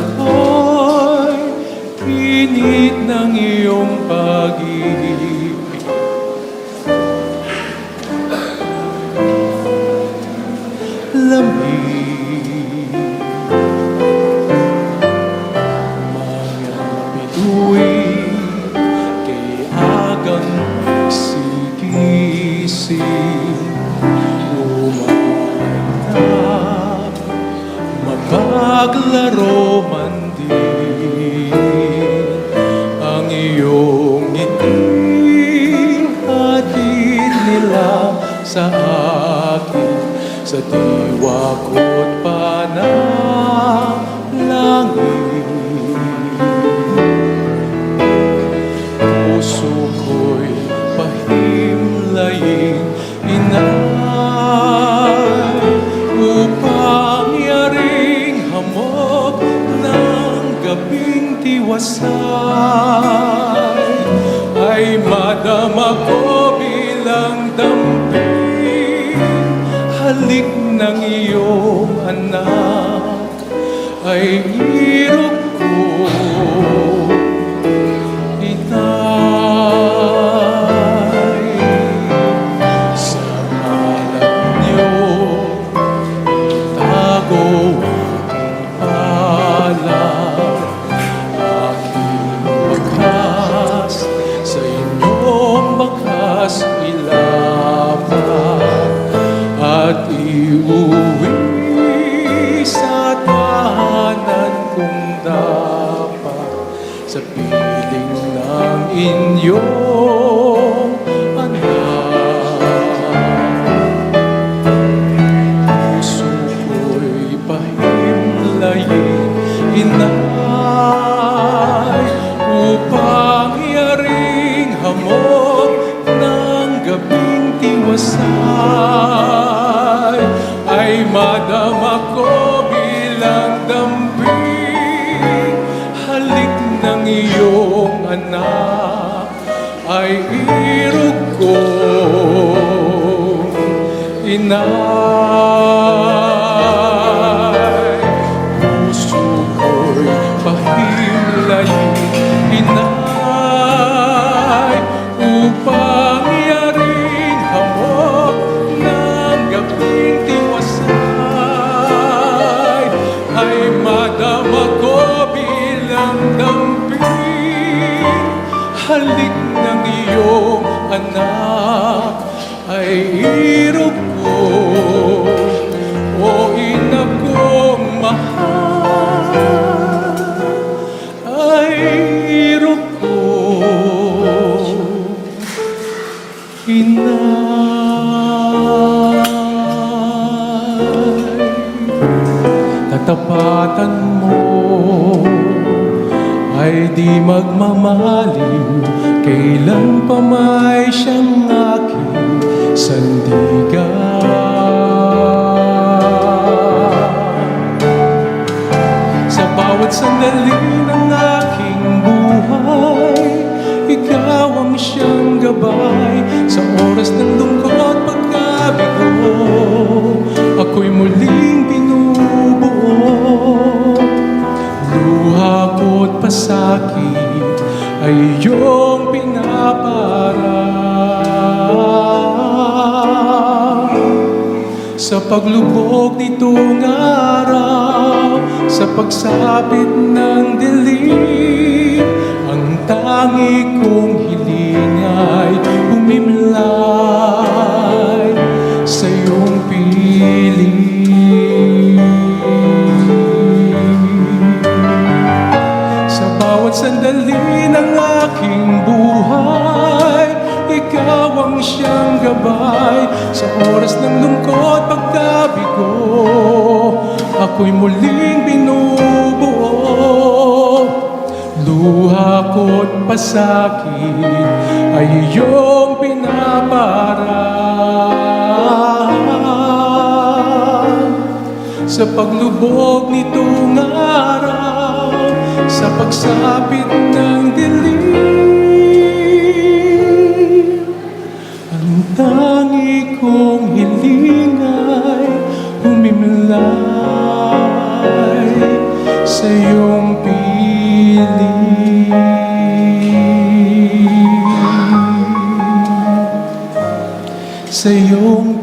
ako'y init ng iyong pag-ibig. Lamig, mga bituin kay agang magsigising. Umaitap, mapaglaro man din ang iyong ngiti, hatid nila sa akin sa diwa ko't panalangin. Puso ko'y pahimlayin, inay, upang yaring hamog ng gabing tiwasay ay madama ko bilang damping. Halik ng iyong anak ay irog ko, inay. Sa ngalan niyo itago aking palad, aking bakas sa inyong bakas ilapat, at iuwi sa tahanan kung dapat sa piling ng inyong anak. Puso ko'y pahimlayin, inay, upang yaring hamog ng gabing tiwasay ay madama ko bilang damping. Halik ng iyong anak ay irog ko, inay. Puso ko'y pahimlayin, inay, upang yaring hamog ng gabing tiwasay ay madama ko bilang damping. Halik ng iyong anak ay irog ko, o ina kong mahal, ay irog ko, inay. Tatapatan mo ay di magmamalim, kailan pa may siyang aking sandigan. Sa bawat sandali ng aking buhay, ikaw ang siyang gabay. Sa oras ng lungkot pagkabigo, ako'y muling binubuo. Luha ko't pasakit ay iyong pinaparang. Sa paglubog nitong araw, sa pagsapit ng dilim, ang tangi kong hiling ay umimlay sa iyong piling. Sandali ng aking buhay, ikaw ang siyang gabay. Sa oras ng lungkot pagkabigo, ako'y muling binubuo. Luha ko't pasakit ay iyong pinaparang. Sa paglubog nitong araw, sa pagsapit ng dilim, ang tangi kong hiling ay humimlay sa iyong sa iyong